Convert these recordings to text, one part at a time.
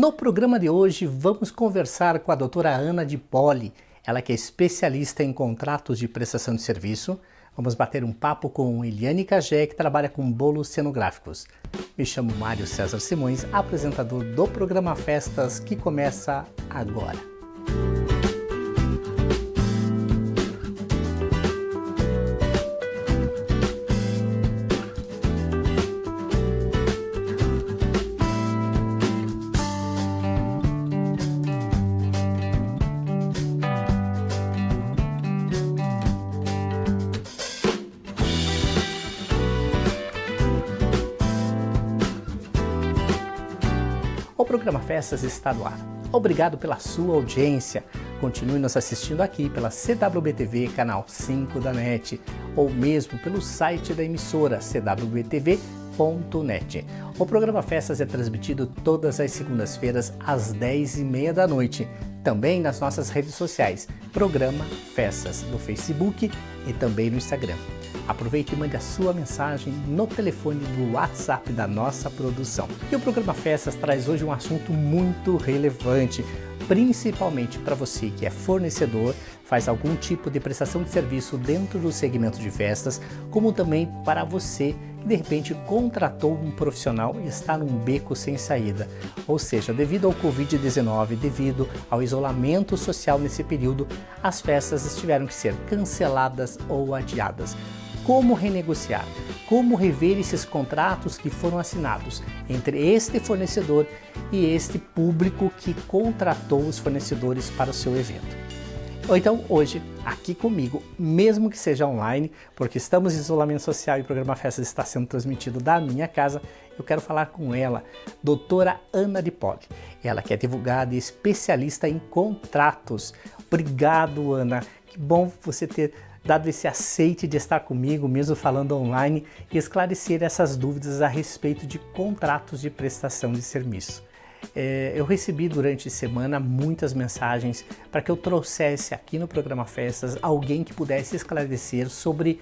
No programa de hoje vamos conversar com a doutora Ana Di Poli, ela que é especialista em contratos de prestação de serviço. Vamos bater um papo com Eliane Cagé, que trabalha com bolos cenográficos. Me chamo Mário César Simões, apresentador do programa Festas, que começa agora. O programa Festas está no ar. Obrigado pela sua audiência. Continue nos assistindo aqui pela CWB-TV, canal 5 da NET, ou mesmo pelo site da emissora cwbtv.net. O programa Festas é transmitido todas as segundas-feiras às 10h30 da noite. Também nas nossas redes sociais, Programa Festas, no Facebook e também no Instagram. Aproveite e mande a sua mensagem no telefone do WhatsApp da nossa produção. E o programa Festas traz hoje um assunto muito relevante, principalmente para você que é fornecedor, faz algum tipo de prestação de serviço dentro do segmento de festas, como também para você que de repente contratou um profissional e está num beco sem saída. Ou seja, devido ao Covid-19, devido ao isolamento social nesse período, as festas tiveram que ser canceladas ou adiadas. Como renegociar? Como rever esses contratos que foram assinados entre este fornecedor e este público que contratou os fornecedores para o seu evento? Ou então, hoje, aqui comigo, mesmo que seja online, porque estamos em isolamento social e o programa Festas está sendo transmitido da minha casa, eu quero falar com ela, doutora Ana Di Poli. Ela que é advogada e especialista em contratos. Obrigado, Ana. Que bom você ter dado esse aceite de estar comigo, mesmo falando online, e esclarecer essas dúvidas a respeito de contratos de prestação de serviço. Eu recebi durante a semana muitas mensagens para que eu trouxesse aqui no programa Festas alguém que pudesse esclarecer sobre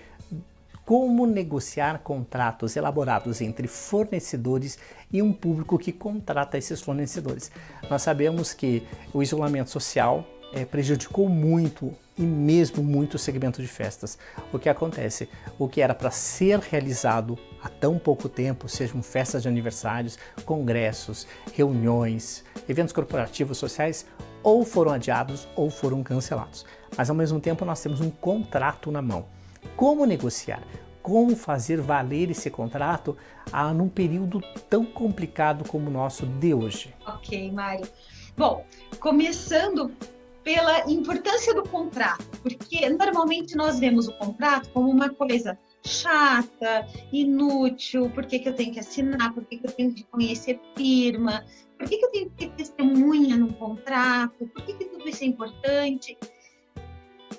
como negociar contratos elaborados entre fornecedores e um público que contrata esses fornecedores. Nós sabemos que o isolamento social prejudicou muito e mesmo muito o segmento de festas. O que acontece? O que era para ser realizado há tão pouco tempo, sejam festas de aniversários, congressos, reuniões, eventos corporativos sociais, ou foram adiados ou foram cancelados. Mas ao mesmo tempo nós temos um contrato na mão. Como negociar? Como fazer valer esse contrato num período tão complicado como o nosso de hoje? Ok, Mário. Bom, começando pela importância do contrato, porque normalmente nós vemos o contrato como uma coisa chata, inútil. Por que eu tenho que assinar? Por que eu tenho que conhecer firma? Por que eu tenho que ter testemunha no contrato? Por que tudo isso é importante?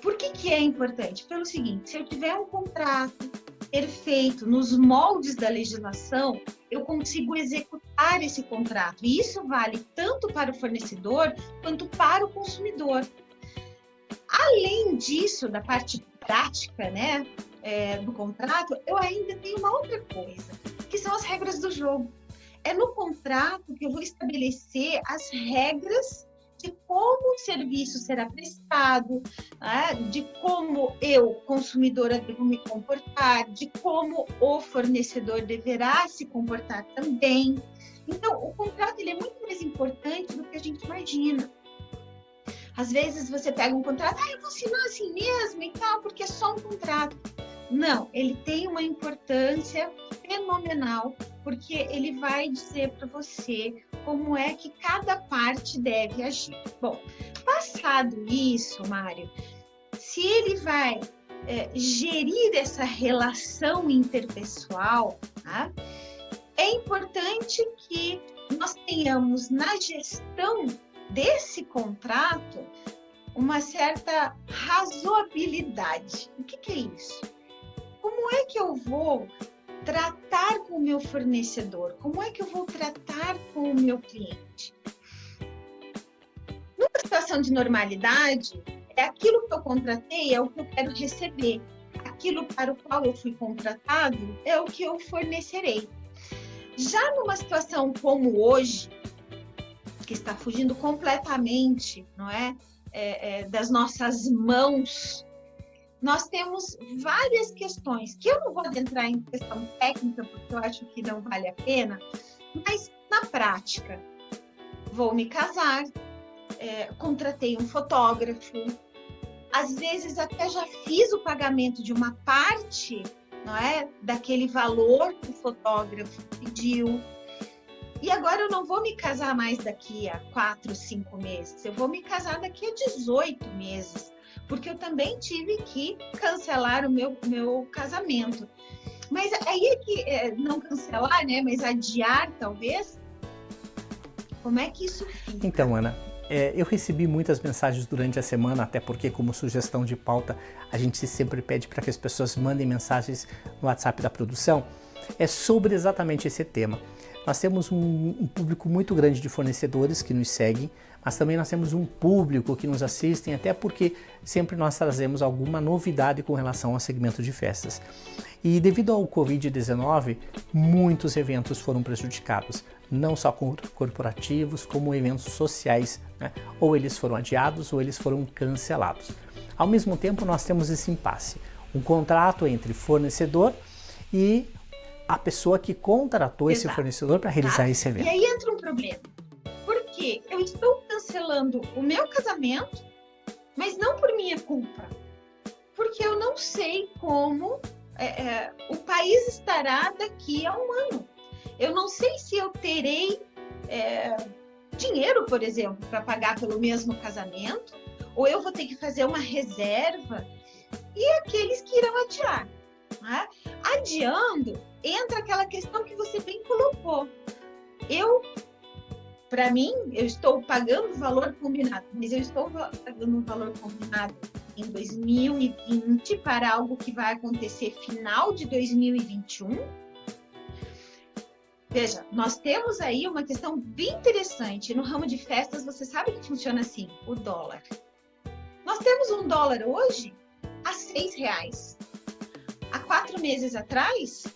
Por que é importante? Pelo seguinte, se eu tiver um contrato perfeito nos moldes da legislação, eu consigo executar esse contrato. E isso vale tanto para o fornecedor quanto para o consumidor. Além disso, da parte prática, do contrato, eu ainda tenho uma outra coisa, que são as regras do jogo. É no contrato que eu vou estabelecer as regras de como o serviço será prestado, de como eu, consumidora, devo me comportar, de como o fornecedor deverá se comportar também. Então, o contrato ele é muito mais importante do que a gente imagina. Às vezes você pega um contrato, eu vou assinar assim mesmo e tal, porque é só um contrato. Não, ele tem uma importância fenomenal, porque ele vai dizer para você como é que cada parte deve agir. Bom, passado isso, Mário, se ele vai gerir essa relação interpessoal, tá? É importante que nós tenhamos na gestão desse contrato uma certa razoabilidade. O que é isso? Como é que eu vou tratar com o meu fornecedor? Como é que eu vou tratar com o meu cliente? Numa situação de normalidade, é aquilo que eu contratei, é o que eu quero receber. Aquilo para o qual eu fui contratado é o que eu fornecerei. Já numa situação como hoje, que está fugindo completamente, não é? Das nossas mãos. Nós temos várias questões, que eu não vou adentrar em questão técnica, porque eu acho que não vale a pena, mas na prática, vou me casar, contratei um fotógrafo, às vezes até já fiz o pagamento de uma parte, não é, daquele valor que o fotógrafo pediu. E agora eu não vou me casar mais daqui a 4, 5 meses, eu vou me casar daqui a 18 meses, porque eu também tive que cancelar o meu casamento. Mas aí é que, não cancelar, né, mas adiar talvez, como é que isso fica? Então, Ana, eu recebi muitas mensagens durante a semana, até porque como sugestão de pauta, a gente sempre pede para que as pessoas mandem mensagens no WhatsApp da produção, sobre exatamente esse tema. Nós temos um público muito grande de fornecedores que nos seguem, mas também nós temos um público que nos assistem, até porque sempre nós trazemos alguma novidade com relação ao segmento de festas. E devido ao Covid-19, muitos eventos foram prejudicados, não só corporativos, como eventos sociais, né? Ou eles foram adiados ou eles foram cancelados. Ao mesmo tempo, nós temos esse impasse, um contrato entre fornecedor e a pessoa que contratou esse fornecedor para realizar esse evento. E aí entra um problema, porque eu estou cancelando o meu casamento, mas não por minha culpa, porque eu não sei como o país estará daqui a um ano. Eu não sei se eu terei dinheiro, por exemplo, para pagar pelo mesmo casamento, ou eu vou ter que fazer uma reserva, e aqueles que irão adiar. Né? Adiando, entra aquela questão que você bem colocou. Para mim, eu estou pagando o valor combinado, mas eu estou pagando um valor combinado em 2020 para algo que vai acontecer final de 2021. Veja, nós temos aí uma questão bem interessante. No ramo de festas, você sabe que funciona assim, o dólar. Nós temos um dólar hoje a R$6. Há 4 meses atrás,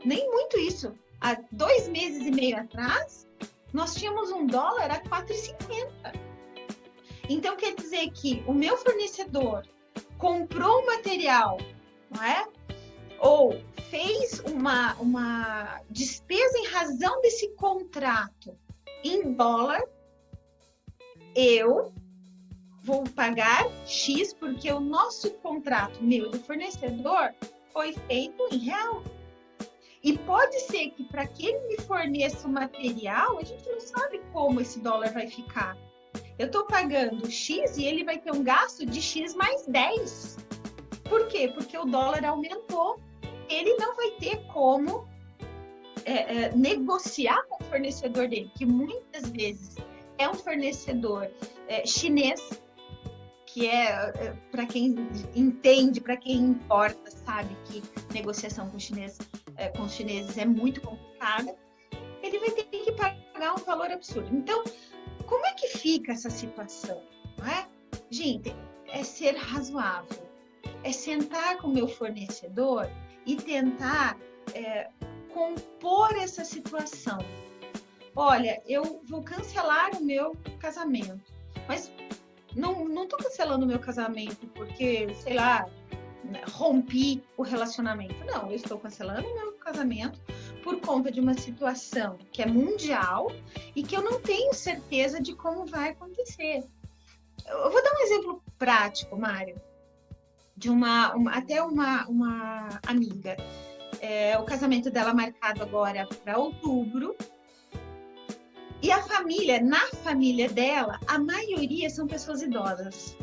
nem muito isso. Há 2 meses e meio atrás, nós tínhamos um dólar a R$4,50. Então, quer dizer que o meu fornecedor comprou um material, não é? Ou fez uma despesa em razão desse contrato em dólar, eu vou pagar X porque o nosso contrato, meu e do fornecedor, foi feito em real. E pode ser que para que ele me forneça o material, a gente não sabe como esse dólar vai ficar. Eu estou pagando X e ele vai ter um gasto de X mais 10. Por quê? Porque o dólar aumentou. Ele não vai ter como negociar com o fornecedor dele, que muitas vezes é um fornecedor chinês, que para quem entende, para quem importa, sabe que negociação com os chineses é muito complicada. Ele vai ter que pagar um valor absurdo. Então, como é que fica essa situação? Não é? Gente, é ser razoável, é sentar com o meu fornecedor e tentar compor essa situação. Olha, eu vou cancelar o meu casamento, mas não estou cancelando o meu casamento porque, sei lá, rompi o relacionamento. Não, eu estou cancelando o meu casamento por conta de uma situação que é mundial e que eu não tenho certeza de como vai acontecer. Eu vou dar um exemplo prático, Mário, de uma amiga. O casamento dela marcado agora para outubro. E a família, na família dela, a maioria são pessoas idosas.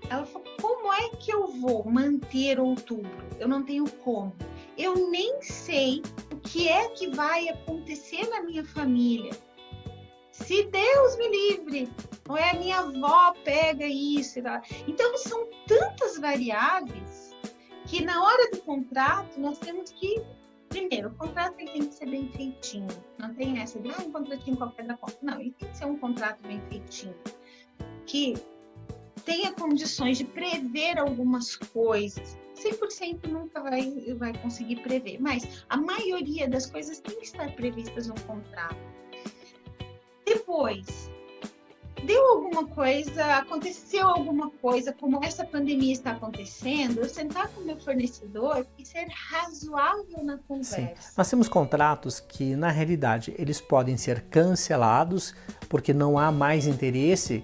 Ela falou, como é que eu vou manter outubro? Eu não tenho como. Eu nem sei o que é que vai acontecer na minha família. Se Deus me livre, ou a minha avó pega isso. Então, são tantas variáveis que na hora do contrato, nós temos que... Primeiro, o contrato ele tem que ser bem feitinho. Não tem essa de um contratinho qualquer da conta. Não, ele tem que ser um contrato bem feitinho. Que tenha condições de prever algumas coisas. 100% nunca vai conseguir prever, mas a maioria das coisas tem que estar previstas no contrato. Depois, deu alguma coisa, aconteceu alguma coisa, como essa pandemia está acontecendo, eu sentar com o meu fornecedor e ser razoável na conversa. Sim. Nós temos contratos que, na realidade, eles podem ser cancelados porque não há mais interesse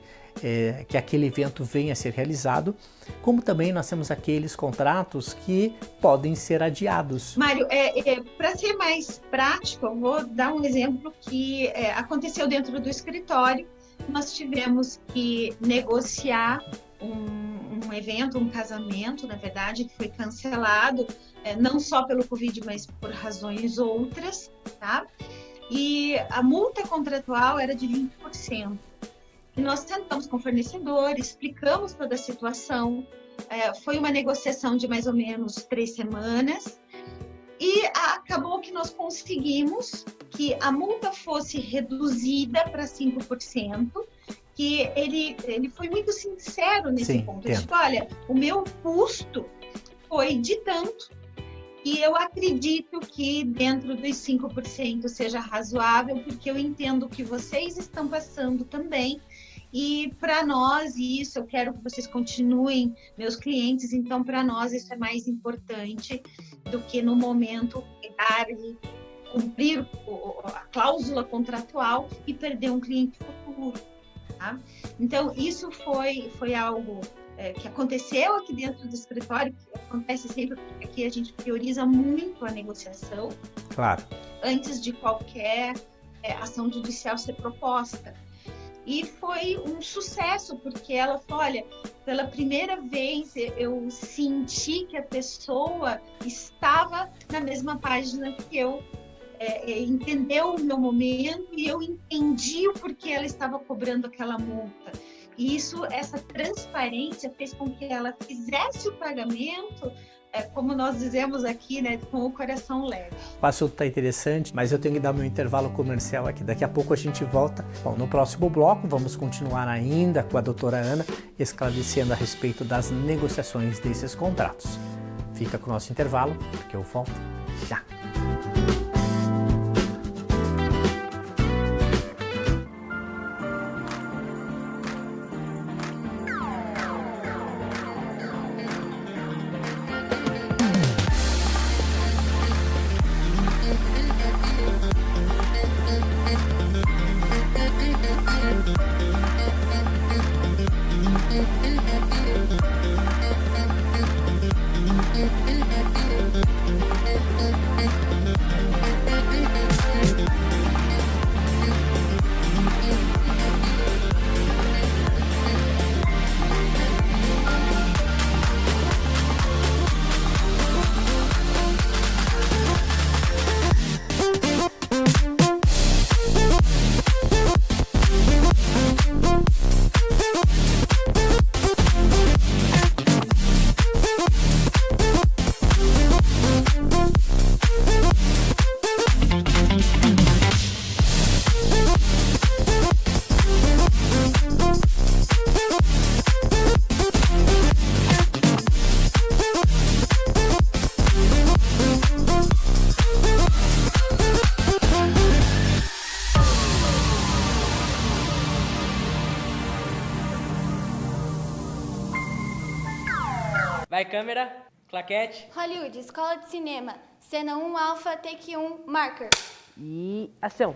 que aquele evento venha a ser realizado, como também nós temos aqueles contratos que podem ser adiados. Mário, para ser mais prático, eu vou dar um exemplo que aconteceu dentro do escritório. Nós tivemos que negociar um evento, um casamento, na verdade, que foi cancelado, não só pelo Covid, mas por razões outras, tá? E a multa contratual era de 20%. E nós sentamos com o fornecedor, explicamos toda a situação, foi uma negociação de mais ou menos 3 semanas, e acabou que nós conseguimos que a multa fosse reduzida para 5%, que ele foi muito sincero nesse ponto. Ele disse, olha, o meu custo foi de tanto, e eu acredito que dentro dos 5% seja razoável, porque eu entendo que vocês estão passando também, e para nós isso, eu quero que vocês continuem meus clientes, então para nós isso é mais importante do que no momento pegar e cumprir a cláusula contratual e perder um cliente futuro, tá? Então isso foi algo que aconteceu aqui dentro do escritório, que acontece sempre, porque aqui a gente prioriza muito a negociação, claro, antes de qualquer ação judicial ser proposta. E foi um sucesso, porque ela falou, olha, pela primeira vez eu senti que a pessoa estava na mesma página que eu, entendeu o meu momento e eu entendi o porquê ela estava cobrando aquela multa. E essa transparência fez com que ela fizesse o pagamento, como nós dizemos aqui, né, com o coração leve. O assunto está interessante, mas eu tenho que dar meu intervalo comercial aqui. Daqui a pouco a gente volta. Bom, no próximo bloco vamos continuar ainda com a doutora Ana, esclarecendo a respeito das negociações desses contratos. Fica com o nosso intervalo, porque eu volto já. Vai, câmera, claquete. Hollywood, escola de cinema. Cena 1, alfa, take 1, marker. E ação.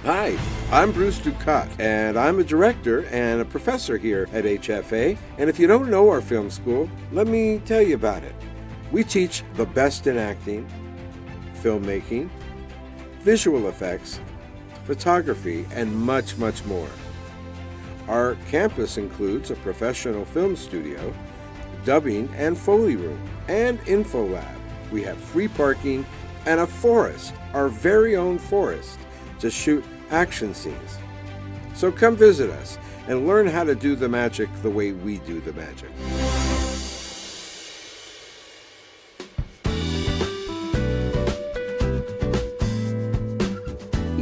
Hi, I'm Bruce Ducat, and I'm a director and a professor here at HFA. And if you don't know our film school, let me tell you about it. We teach the best in acting, filmmaking, visual effects, photography, and much, much more. Our campus includes a professional film studio, dubbing and Foley room, and info lab. We have free parking and a forest, our very own forest, to shoot action scenes. So come visit us and learn how to do the magic the way we do the magic.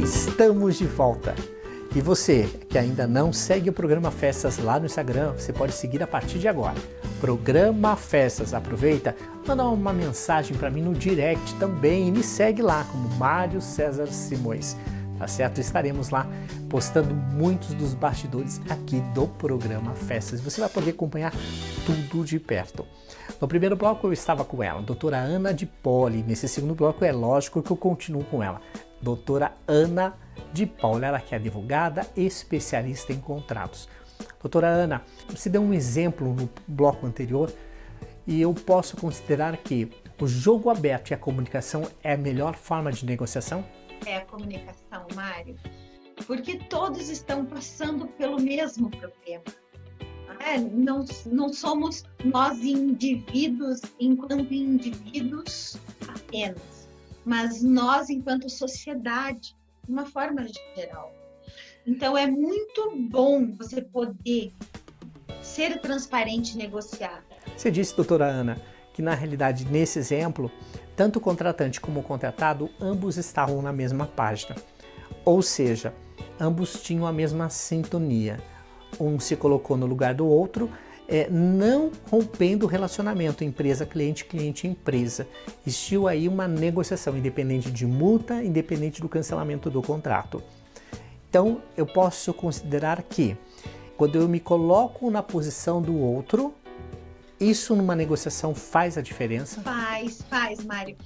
Estamos de volta. E você que ainda não segue o Programa Festas lá no Instagram, você pode seguir a partir de agora. Programa Festas. Aproveita, manda uma mensagem para mim no direct também e me segue lá como Mário César Simões. Tá certo? Estaremos lá postando muitos dos bastidores aqui do programa Festas. Você vai poder acompanhar tudo de perto. No primeiro bloco eu estava com ela, doutora Ana de Poli. Nesse segundo bloco é lógico que eu continuo com ela, doutora Ana de Paula, ela que é advogada e especialista em contratos. Doutora Ana, você deu um exemplo no bloco anterior e eu posso considerar que o jogo aberto e a comunicação é a melhor forma de negociação? É a comunicação, Mário, porque todos estão passando pelo mesmo problema. Não somos nós indivíduos enquanto indivíduos apenas, mas nós enquanto sociedade, de uma forma geral. Então, é muito bom você poder ser transparente e negociar. Você disse, doutora Ana, que na realidade, nesse exemplo, tanto o contratante como o contratado, ambos estavam na mesma página. Ou seja, ambos tinham a mesma sintonia. Um se colocou no lugar do outro, não rompendo o relacionamento empresa-cliente, cliente-empresa. Existiu aí uma negociação, independente de multa, independente do cancelamento do contrato. Então, eu posso considerar que, quando eu me coloco na posição do outro, isso numa negociação faz a diferença? Faz, Mário.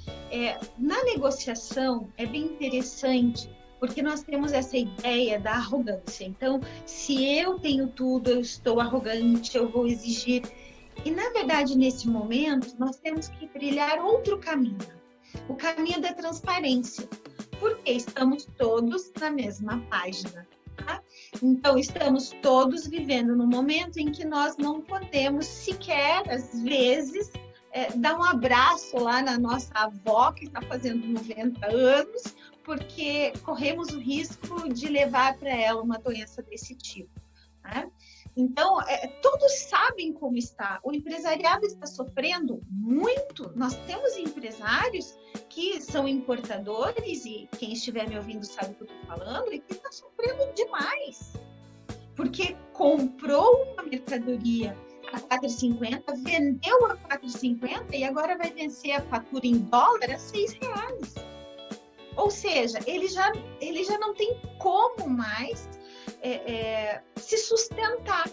Na negociação é bem interessante, porque nós temos essa ideia da arrogância. Então, se eu tenho tudo, eu estou arrogante, eu vou exigir. E, na verdade, nesse momento, nós temos que trilhar outro caminho. O caminho da transparência. Porque estamos todos na mesma página. Tá? Então, estamos todos vivendo num momento em que nós não podemos sequer, às vezes, dar um abraço lá na nossa avó, que está fazendo 90 anos, porque corremos o risco de levar para ela uma doença desse tipo. Né? Então, todos sabem como está. O empresariado está sofrendo muito. Nós temos empresários que são importadores, e quem estiver me ouvindo sabe o que eu estou falando, e que está sofrendo demais. Porque comprou uma mercadoria a 4,50, vendeu a 4,50 e agora vai vencer a fatura em dólar a R$6. Ou seja, ele já não tem como mais se sustentar.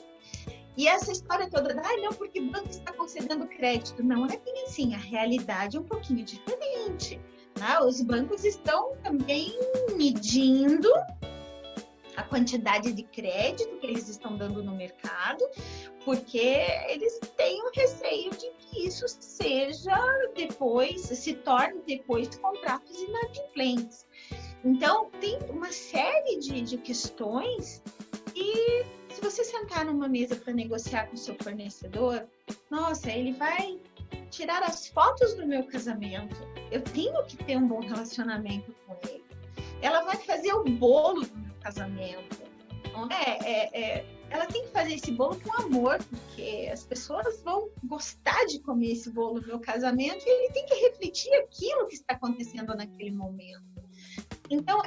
E essa história toda, não, porque o banco está concedendo crédito. Não é bem assim, a realidade é um pouquinho diferente. Né? Os bancos estão também medindo a quantidade de crédito que eles estão dando no mercado, porque eles têm um receio de que isso se torne depois contratos inadimplentes. Então, tem uma série de questões e se você sentar numa mesa para negociar com o seu fornecedor, nossa, ele vai tirar as fotos do meu casamento. Eu tenho que ter um bom relacionamento com ele. Ela vai fazer o bolo do meu casamento. Não ela tem que fazer esse bolo com amor, porque as pessoas vão gostar de comer esse bolo do meu casamento e ele tem que refletir aquilo que está acontecendo naquele momento. Então,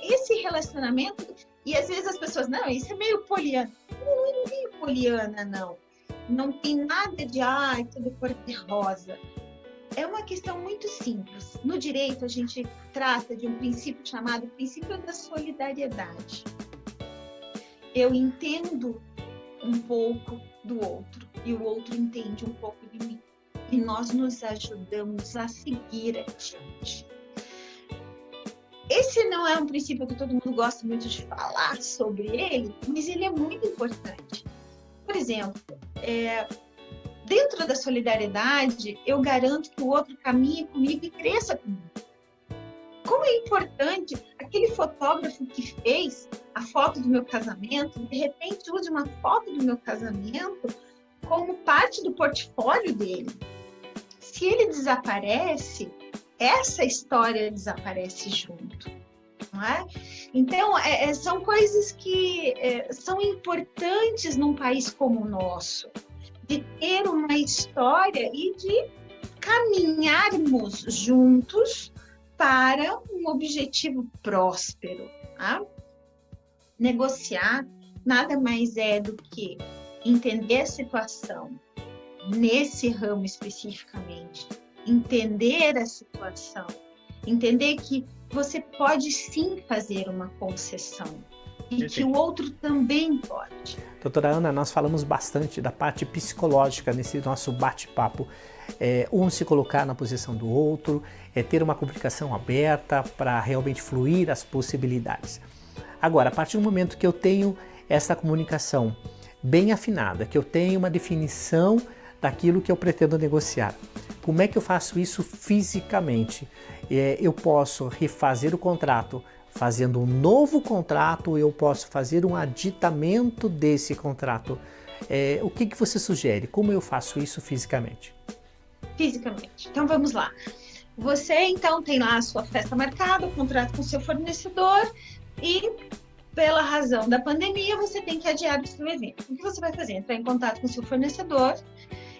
esse relacionamento, e às vezes as pessoas, não, isso é meio poliana. Não é meio poliana, não. Não tem nada de, tudo cor-de-rosa. É uma questão muito simples. No direito, a gente trata de um princípio chamado princípio da solidariedade. Eu entendo um pouco do outro e o outro entende um pouco de mim. E nós nos ajudamos a seguir adiante. Esse não é um princípio que todo mundo gosta muito de falar sobre ele, mas ele é muito importante. Por exemplo, dentro da solidariedade, eu garanto que o outro caminhe comigo e cresça comigo. Como é importante aquele fotógrafo que fez a foto do meu casamento, de repente use uma foto do meu casamento como parte do portfólio dele. Se ele desaparece, essa história desaparece junto. Não é? Então, são coisas que são importantes num país como o nosso, de ter uma história e de caminharmos juntos para um objetivo próspero. Tá? Negociar nada mais é do que entender a situação nesse ramo especificamente, entender a situação, entender que você pode sim fazer uma concessão. e que o outro também pode. Doutora Ana, nós falamos bastante da parte psicológica nesse nosso bate-papo. Um se colocar na posição do outro, ter uma comunicação aberta para realmente fluir as possibilidades. Agora, a partir do momento que eu tenho essa comunicação bem afinada, que eu tenho uma definição daquilo que eu pretendo negociar, como é que eu faço isso fisicamente? Eu posso refazer o contrato fazendo um novo contrato, eu posso fazer um aditamento desse contrato. O que você sugere? Como eu faço isso fisicamente? Fisicamente. Então vamos lá. Você então tem lá a sua festa marcada, o contrato com o seu fornecedor e pela razão da pandemia você tem que adiar o seu evento. O que você vai fazer? Entrar em contato com o seu fornecedor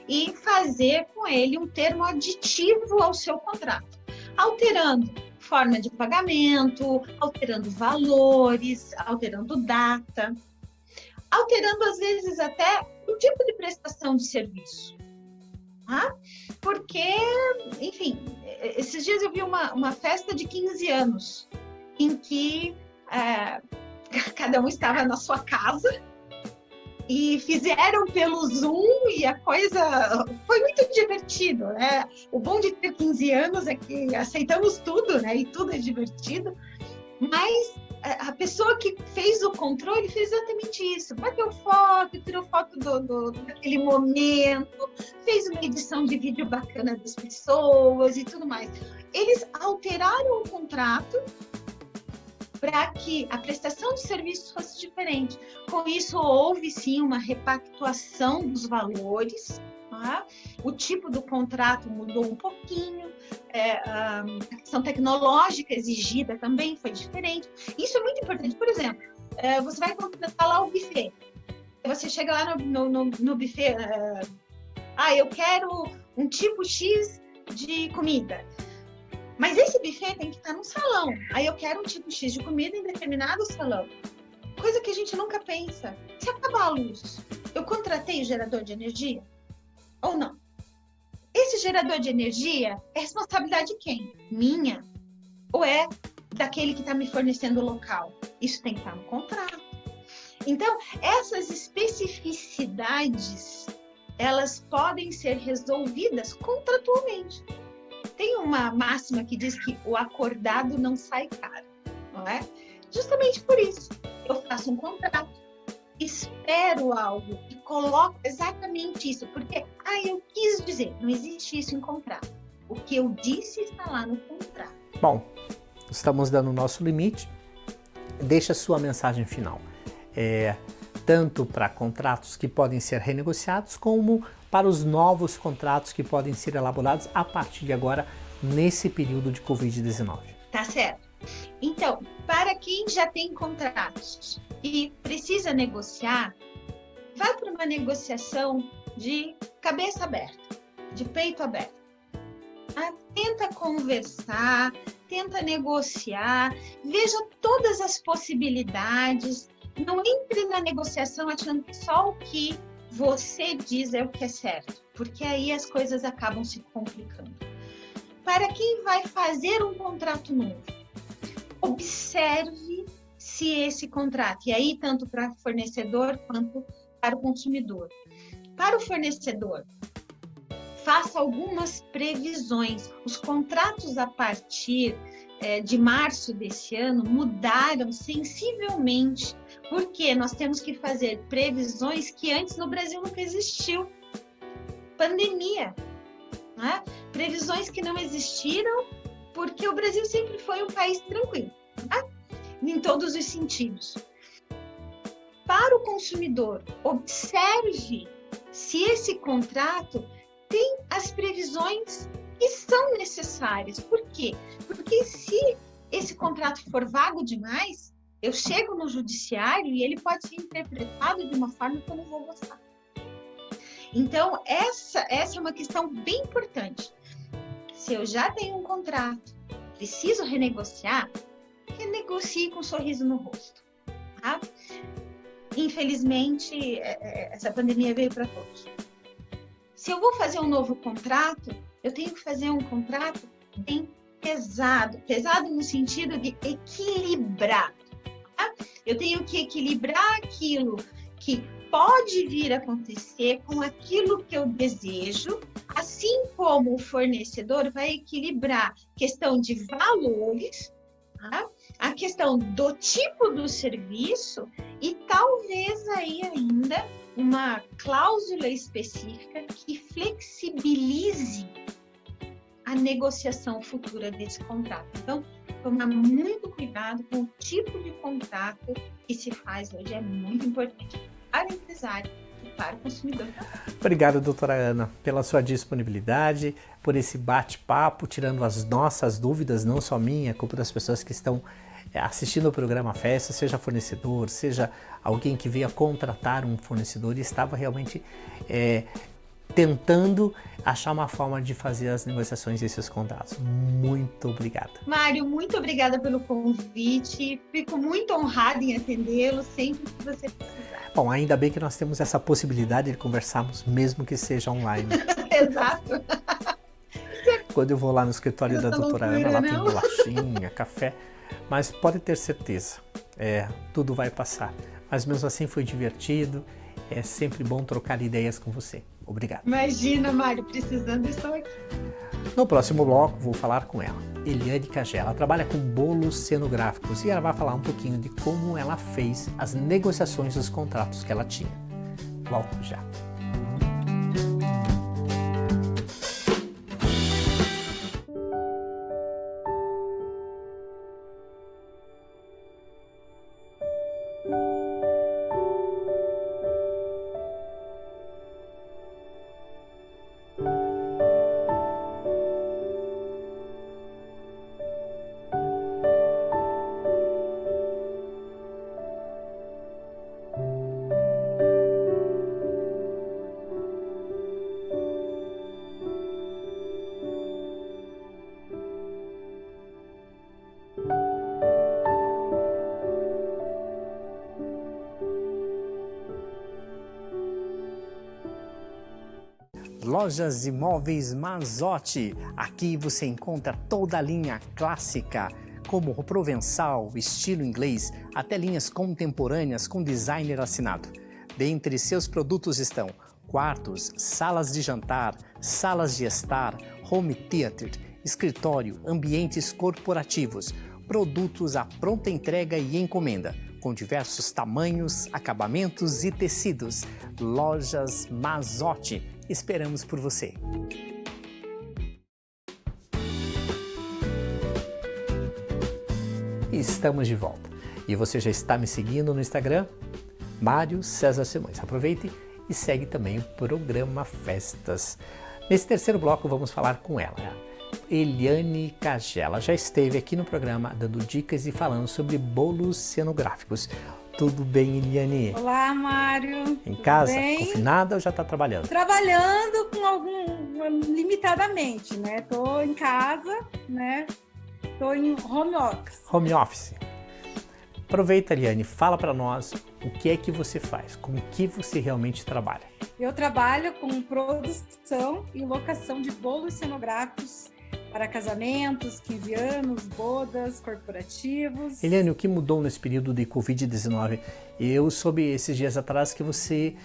e fazer com ele um termo aditivo ao seu contrato, alterando forma de pagamento, alterando valores, alterando data, alterando às vezes até o tipo de prestação de serviço. Tá? Porque, enfim, esses dias eu vi uma festa de 15 anos em que cada um estava na sua casa e fizeram pelo Zoom e a coisa foi muito divertido, né? O bom de ter 15 anos é que aceitamos tudo, né? E tudo é divertido, mas a pessoa que fez o controle fez exatamente isso, bateu foto, tirou foto daquele momento, fez uma edição de vídeo bacana das pessoas e tudo mais. Eles alteraram o contrato para que a prestação de serviço fosse diferente. Com isso, houve sim uma repactuação dos valores, tá? O tipo do contrato mudou um pouquinho, a questão tecnológica exigida também foi diferente. Isso é muito importante. Por exemplo, você vai contratar lá o buffet. Você chega lá no buffet, eu quero um tipo X de comida. Mas esse buffet tem que estar no salão. Aí eu quero um tipo X de comida em determinado salão. Coisa que a gente nunca pensa. Se acabar a luz, eu contratei o gerador de energia? Ou não? Esse gerador de energia é responsabilidade de quem? Minha? Ou é daquele que está me fornecendo o local? Isso tem que estar no contrato. Então, essas especificidades, elas podem ser resolvidas contratualmente. Tem uma máxima que diz que o acordado não sai caro, não é? Justamente por isso, eu faço um contrato, espero algo e coloco exatamente isso, porque, eu quis dizer, não existe isso em contrato. O que eu disse está lá no contrato. Bom, estamos dando o nosso limite. Deixa a sua mensagem final. Tanto para contratos que podem ser renegociados, como para os novos contratos que podem ser elaborados a partir de agora, nesse período de Covid-19. Tá certo. Então, para quem já tem contratos e precisa negociar, vai para uma negociação de cabeça aberta, de peito aberto. Tenta conversar, tenta negociar, veja todas as possibilidades. Não entre na negociação achando que só o que você diz é o que é certo, porque aí as coisas acabam se complicando. Para quem vai fazer um contrato novo, observe se esse contrato, e aí tanto para fornecedor quanto para o consumidor. Para o fornecedor, faça algumas previsões. Os contratos a partir de março desse ano mudaram sensivelmente, porque nós temos que fazer previsões que antes no Brasil nunca existiu. Pandemia, né? Previsões que não existiram porque o Brasil sempre foi um país tranquilo, né? Em todos os sentidos. Para o consumidor, observe se esse contrato tem as previsões que são necessárias. Por quê? Porque se esse contrato for vago demais, eu chego no judiciário e ele pode ser interpretado de uma forma que eu não vou gostar. Então, essa é uma questão bem importante. Se eu já tenho um contrato, preciso renegociar, renegocie com um sorriso no rosto. Tá? Infelizmente, essa pandemia veio para todos. Se eu vou fazer um novo contrato, eu tenho que fazer um contrato bem pesado. Pesado no sentido de equilibrado. Eu tenho que equilibrar aquilo que pode vir a acontecer com aquilo que eu desejo, assim como o fornecedor vai equilibrar questão de valores, tá? A questão do tipo do serviço e talvez aí ainda uma cláusula específica que flexibilize a negociação futura desse contrato. Então, tomar muito cuidado com o tipo de contrato que se faz hoje, é muito importante para o empresário e para o consumidor. Obrigado, doutora Ana, pela sua disponibilidade, por esse bate-papo, tirando as nossas dúvidas, não só minha, culpa das pessoas que estão assistindo o programa Festa, seja fornecedor, seja alguém que veio a contratar um fornecedor e estava realmente tentando achar uma forma de fazer as negociações desses contratos. Muito obrigada. Mário, muito obrigada pelo convite. Fico muito honrada em atendê-lo sempre que você precisar. Bom, ainda bem que nós temos essa possibilidade de conversarmos, mesmo que seja online. Exato. Quando eu vou lá no escritório da doutora Ana, lá tem não? bolachinha, café, mas pode ter certeza, tudo vai passar. Mas mesmo assim foi divertido, é sempre bom trocar ideias com você. Obrigado. Imagina, Mário, precisando, estou aqui. No próximo bloco, vou falar com ela, Eliane Cagela. Ela trabalha com bolos cenográficos e ela vai falar um pouquinho de como ela fez as negociações dos contratos que ela tinha. Volto já. Lojas de Móveis Mazzotti. Aqui você encontra toda a linha clássica, como o provençal, estilo inglês, até linhas contemporâneas com designer assinado. Dentre seus produtos estão quartos, salas de jantar, salas de estar, home theater, escritório, ambientes corporativos, produtos à pronta entrega e encomenda, com diversos tamanhos, acabamentos e tecidos. Lojas Mazzotti. Esperamos por você. Estamos de volta. E você já está me seguindo no Instagram? Mário César Simões. Aproveite e segue também o programa Festas. Nesse terceiro bloco vamos falar com ela, Eliane Cagela. Já esteve aqui no programa dando dicas e falando sobre bolos cenográficos. Tudo bem, Eliane? Olá, Mário. Em casa, bem? confinada ou já está trabalhando? Trabalhando limitadamente, né? Estou em casa, né? Estou em home office. Home office. Aproveita, Eliane, fala para nós o que é que você faz, com o que você realmente trabalha. Eu trabalho com produção e locação de bolos cenográficos para casamentos, 15 anos, bodas, corporativos. Eliane, o que mudou nesse período de Covid-19? Eu soube esses dias atrás que você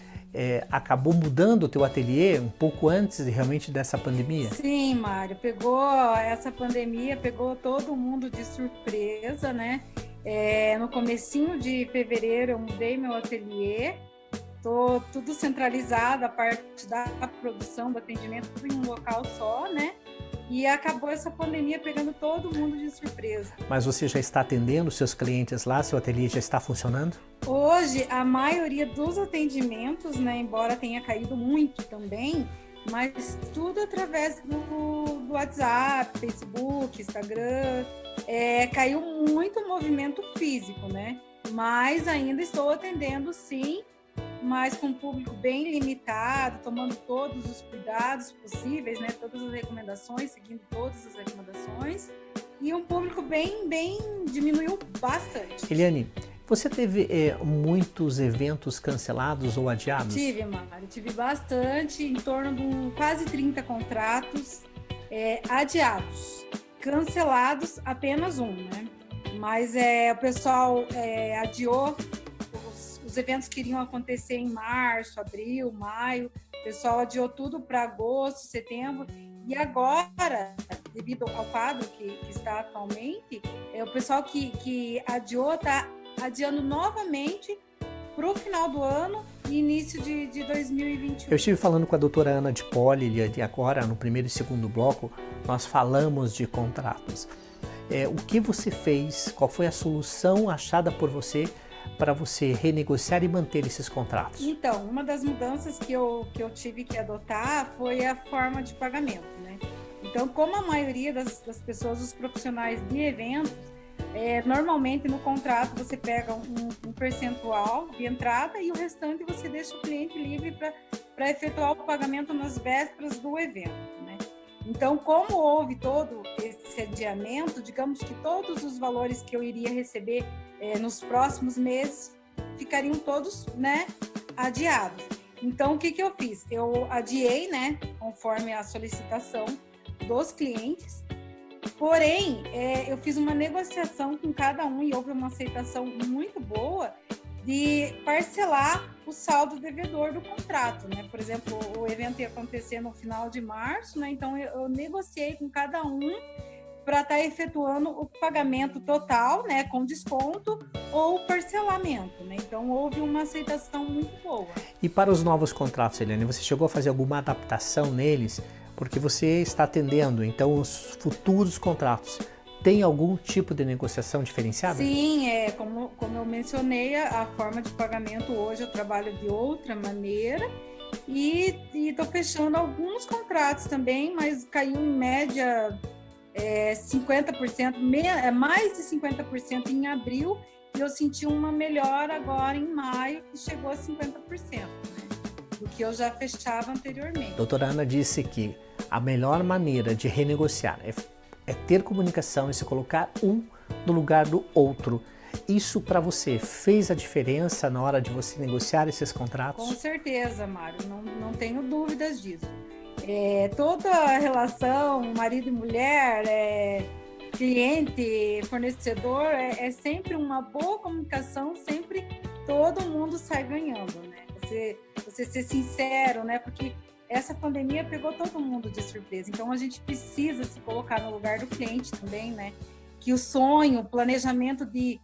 acabou mudando o teu ateliê um pouco antes realmente dessa pandemia. Sim, Mário, essa pandemia pegou todo mundo de surpresa, né? No comecinho de fevereiro eu mudei meu ateliê, tô tudo centralizado, a parte da produção, do atendimento, tudo em um local só, né? E acabou essa pandemia pegando todo mundo de surpresa. Mas você já está atendendo seus clientes lá? Seu ateliê já está funcionando? Hoje, a maioria dos atendimentos, né, embora tenha caído muito também, mas tudo através do WhatsApp, Facebook, Instagram. Caiu muito o movimento físico, né? Mas ainda estou atendendo, sim, mas com um público bem limitado, tomando todos os cuidados possíveis, né? Todas as recomendações, seguindo todas as recomendações, e um público bem diminuiu bastante. Eliane, você teve muitos eventos cancelados ou adiados? Tive, Mário, tive bastante, em torno de quase 30 contratos adiados, cancelados apenas um, né? Mas o pessoal adiou, os eventos que iriam acontecer em março, abril, maio, o pessoal adiou tudo para agosto, setembro, e agora, devido ao quadro que está atualmente, o pessoal que adiou está adiando novamente para o final do ano e início de 2021. Eu estive falando com a doutora Ana de Poli, e agora no primeiro e segundo bloco nós falamos de contratos. O que você fez, qual foi a solução achada por você para você renegociar e manter esses contratos? Então, uma das mudanças que eu tive que adotar foi a forma de pagamento, né? Então, como a maioria das pessoas, os profissionais de eventos, normalmente no contrato você pega um percentual de entrada e o restante você deixa o cliente livre para efetuar o pagamento nas vésperas do evento, né? Então, como houve todo esse adiamento, digamos que todos os valores que eu iria receber nos próximos meses ficariam todos, né, adiados. Então, o que eu fiz? Eu adiei, né, conforme a solicitação dos clientes, porém, eu fiz uma negociação com cada um e houve uma aceitação muito boa de parcelar o saldo devedor do contrato, né? Por exemplo, o evento ia acontecer no final de março, né? Então eu negociei com cada um para estar efetuando o pagamento total, né, com desconto ou parcelamento, né? Então houve uma aceitação muito boa. E para os novos contratos, Eliane, você chegou a fazer alguma adaptação neles? Porque você está atendendo, então, os futuros contratos. Tem algum tipo de negociação diferenciada? Sim, como eu mencionei, a forma de pagamento hoje eu trabalho de outra maneira e estou fechando alguns contratos também, mas caiu em média 50%, mais de 50% em abril, e eu senti uma melhora agora em maio, que chegou a 50%, né, do que eu já fechava anteriormente. Doutora Ana disse que a melhor maneira de renegociar é ter comunicação e se colocar um no lugar do outro. Isso para você fez a diferença na hora de você negociar esses contratos? Com certeza, Mário, não tenho dúvidas disso. Toda a relação, marido e mulher, cliente, fornecedor, é sempre uma boa comunicação, sempre todo mundo sai ganhando, né? Você ser sincero, né? Porque essa pandemia pegou todo mundo de surpresa, então a gente precisa se colocar no lugar do cliente também, né? Que o sonho, o planejamento de,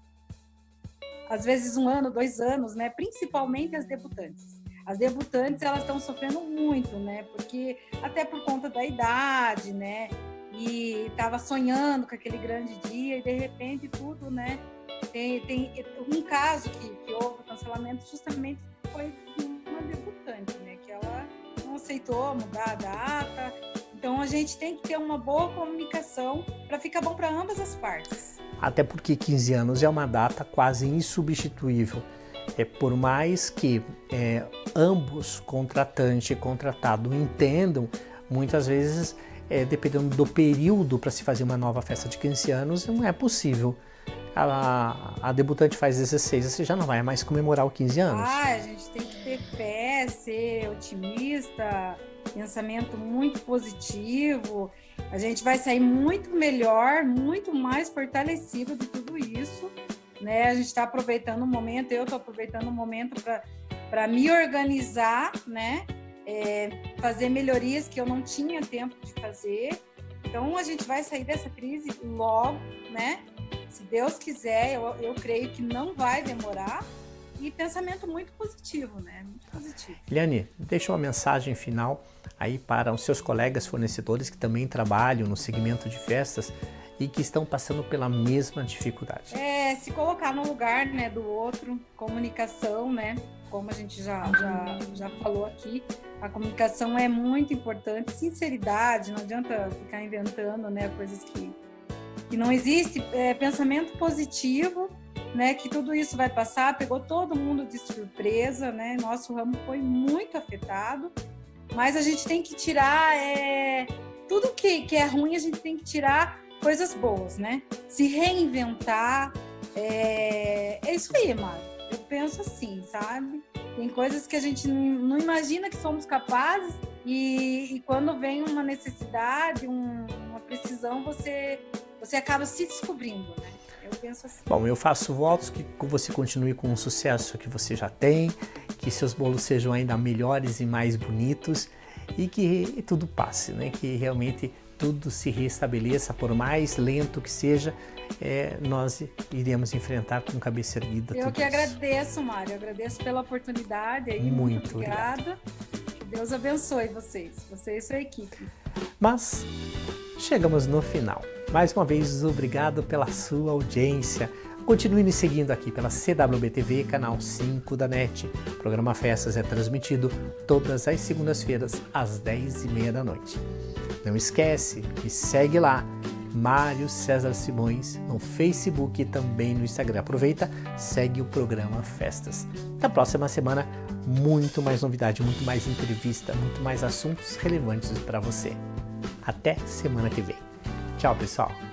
às vezes, 1 ano, 2 anos, né? Principalmente as debutantes. As debutantes, elas estão sofrendo muito, né? Porque até por conta da idade, né? E estava sonhando com aquele grande dia e de repente tudo, né? Tem um caso que houve cancelamento justamente foi de uma debutante, né? Que ela não aceitou mudar a data. Então a gente tem que ter uma boa comunicação para ficar bom para ambas as partes. Até porque 15 anos é uma data quase insubstituível. Por mais que ambos, contratante e contratado, entendam, muitas vezes, dependendo do período para se fazer uma nova festa de 15 anos, não é possível. A debutante faz 16, você já não vai mais comemorar os 15 anos. A gente tem que ter fé, ser otimista, pensamento muito positivo. A gente vai sair muito melhor, muito mais fortalecido de tudo isso, né? A gente está aproveitando o momento, eu estou aproveitando o momento para me organizar, né? Fazer melhorias que eu não tinha tempo de fazer. Então, a gente vai sair dessa crise logo, né? Se Deus quiser, eu creio que não vai demorar. E pensamento muito positivo, né? Muito positivo. Eliane, deixa uma mensagem final aí para os seus colegas fornecedores que também trabalham no segmento de festas e que estão passando pela mesma dificuldade. Se colocar no lugar, né, do outro, comunicação, né? Como a gente já falou aqui, a comunicação é muito importante, sinceridade, não adianta ficar inventando, né, coisas que não existe, pensamento positivo, né, que tudo isso vai passar, pegou todo mundo de surpresa, né, nosso ramo foi muito afetado, mas a gente tem que tirar, tudo que é ruim, a gente tem que tirar coisas boas, né, se reinventar, é isso aí, Mário, eu penso assim, sabe, tem coisas que a gente não imagina que somos capazes e quando vem uma necessidade, uma precisão, você acaba se descobrindo, né? Eu penso assim. Bom, eu faço votos que você continue com o sucesso que você já tem, que seus bolos sejam ainda melhores e mais bonitos e que tudo passe, né? Que realmente tudo se restabeleça, por mais lento que seja, nós iremos enfrentar com cabeça erguida. Eu tudo que isso. agradeço, Mário, agradeço pela oportunidade aí, Muito obrigada. Que Deus abençoe vocês e sua equipe. Mas chegamos no final. Mais uma vez, obrigado pela sua audiência. Continue nos seguindo aqui pela CWB-TV, canal 5 da NET. O programa Festas é transmitido todas as segundas-feiras, às 10h30 da noite. Não esquece, me segue lá, Mário César Simões, no Facebook e também no Instagram. Aproveita, segue o programa Festas. Na próxima semana, muito mais novidade, muito mais entrevista, muito mais assuntos relevantes para você. Até semana que vem. Tchau, pessoal!